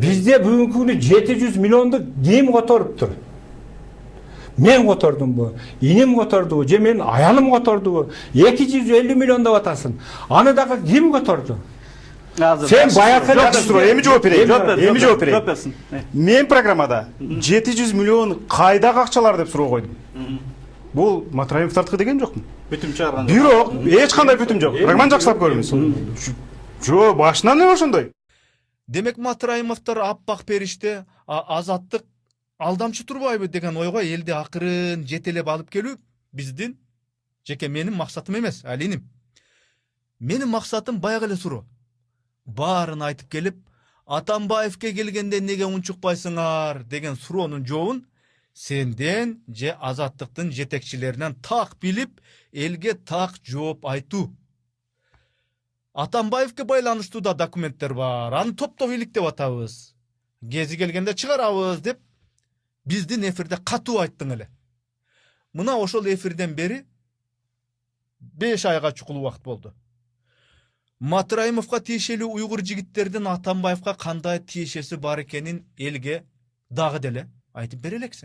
Бизде бүгүнкү күнү 700 миллиондук ким которуптур? Мен котордумбу, иним котордубу, же менин аялым котордубу? 250 миллион деп атасың. Аны дагы ким которду? Сен баягы эми жооп берейин. Эми жооп берейин. берсин. Мен программада 700 миллион кайдагы акчалар деп суроо койдум. Бул Матраимовдардыкы деген жокмун. Бүтүм чыгарган. Бирок эч кандай бүтүм жок. Программаны жакшылап көрүңүз. Жо, башынан эле ошондой. Демек Матраимовдор аппак периште, азаттык алдамчы турбайбы деген ойго элди акырын жетелеп алып келүү биздин жеке менин максатым эмес, алиним. Менин максатым баягы эле суроо. Баарын айтып келип, Атамбаевке келгенде неге унчукпайсыңар деген суроонун жообун сенден же азаттыктын жетекчилеринен так билип, элге так жооп айтуу. Атамбаевке байланыштуу да документтер бар. Аны топтоп иликтеп атабыз. Кези келгенде чыгарабыз деп биздин эфирде катуу айттың эле. Мына ошол эфирден бери 5 айга чукул убакыт болду. Матраимовго тиешелүү уйгур жигиттердин Атамбаевга кандай тиешеси бар экенин элге дагы деле айтып бере элексиң.